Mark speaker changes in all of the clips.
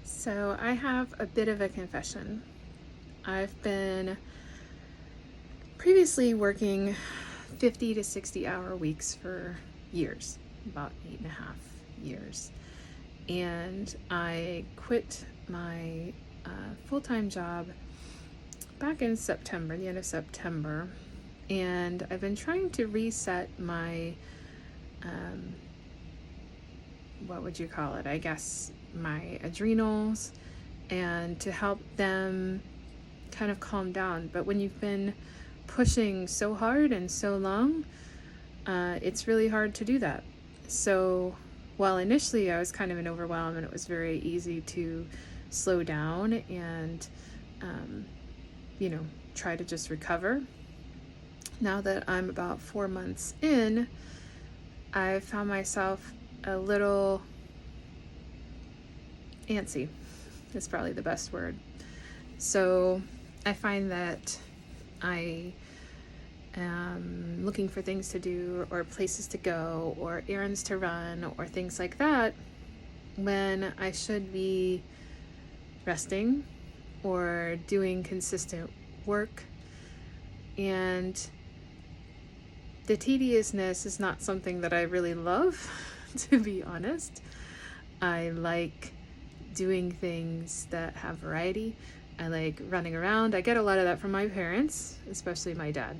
Speaker 1: So I have a bit of a confession. I've been previously working 50 to 60-hour weeks for years, about 8.5 years. And I quit my full-time job back in September, the end of September. And I've been trying to reset my, what would you call it? I guess my adrenals, and to help them kind of calm down. But when you've been pushing so hard and so long, it's really hard to do that. So while initially I was kind of in overwhelm and it was very easy to slow down and, try to just recover, now that I'm about 4 months in, I've found myself a little antsy. Is probably the best word. So I find that I am looking for things to do or places to go or errands to run or things like that when I should be resting or doing consistent work. And the tediousness is not something that I really love, to be honest. I like doing things that have variety. I like running around. I get a lot of that from my parents, especially my dad.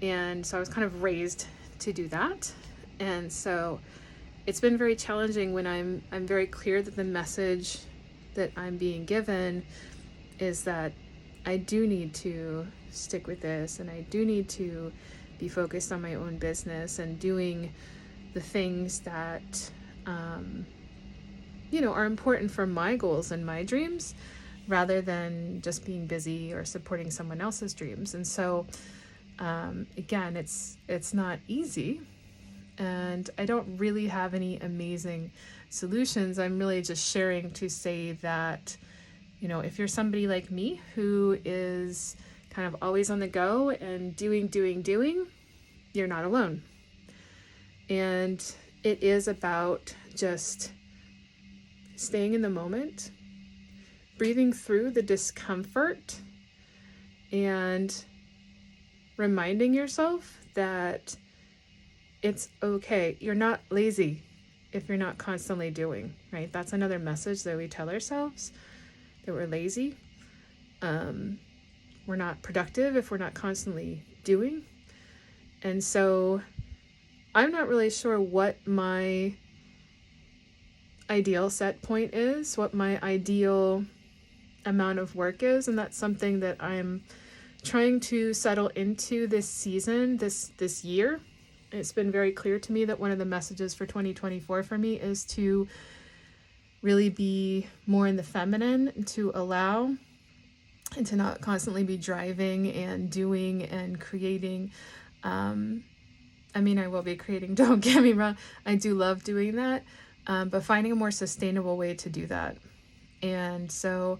Speaker 1: And so I was kind of raised to do that. And so it's been very challenging when I'm very clear that the message that I'm being given is that I do need to stick with this, and I do need to be focused on my own business and doing the things that are important for my goals and my dreams, rather than just being busy or supporting someone else's dreams. And so again, it's not easy, and I don't really have any amazing solutions. I'm really just sharing to say that, if you're somebody like me who is kind of always on the go and doing, you're not alone. And it is about just staying in the moment, breathing through the discomfort, and reminding yourself that it's okay. You're not lazy if you're not constantly doing, right? That's another message that we tell ourselves, that we're lazy. We're not productive if we're not constantly doing. And so I'm not really sure what my ideal set point is, what my ideal amount of work is, and that's something that I'm trying to settle into this season, this year. It's been very clear to me that one of the messages for 2024 for me is to really be more in the feminine, to allow, and to not constantly be driving and doing and creating. I will be creating, don't get me wrong, I do love doing that, but finding a more sustainable way to do that. And so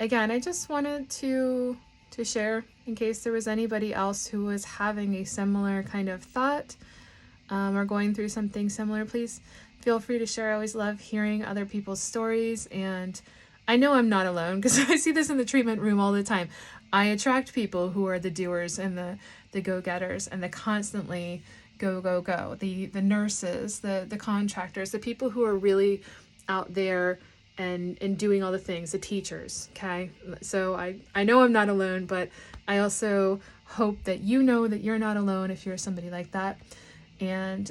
Speaker 1: again, I just wanted to share, in case there was anybody else who was having a similar kind of thought, or going through something similar. Please feel free to share. I always love hearing other people's stories, and I know I'm not alone, because I see this in the treatment room all the time. I attract people who are the doers and the go-getters and the constantly go, the nurses, the contractors, the people who are really out there and doing all the things, the teachers, okay? So I know I'm not alone, but I also hope that you know that you're not alone if you're somebody like that. And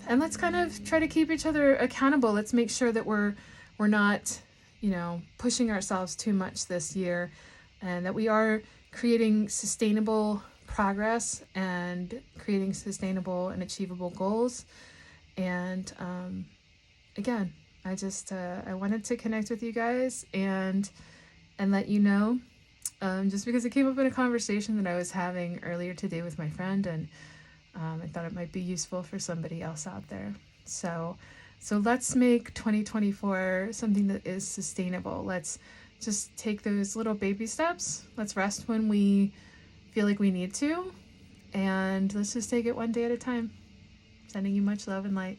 Speaker 1: let's kind of try to keep each other accountable. Let's make sure that we're not, pushing ourselves too much this year, and that we are creating sustainable progress and creating sustainable and achievable goals. And again, I just I wanted to connect with you guys and let you know, just because it came up in a conversation that I was having earlier today with my friend, and I thought it might be useful for somebody else out there. So let's make 2024 something that is sustainable. Let's just take those little baby steps. Let's rest when we feel like we need to, and let's just take it one day at a time. Sending you much love and light.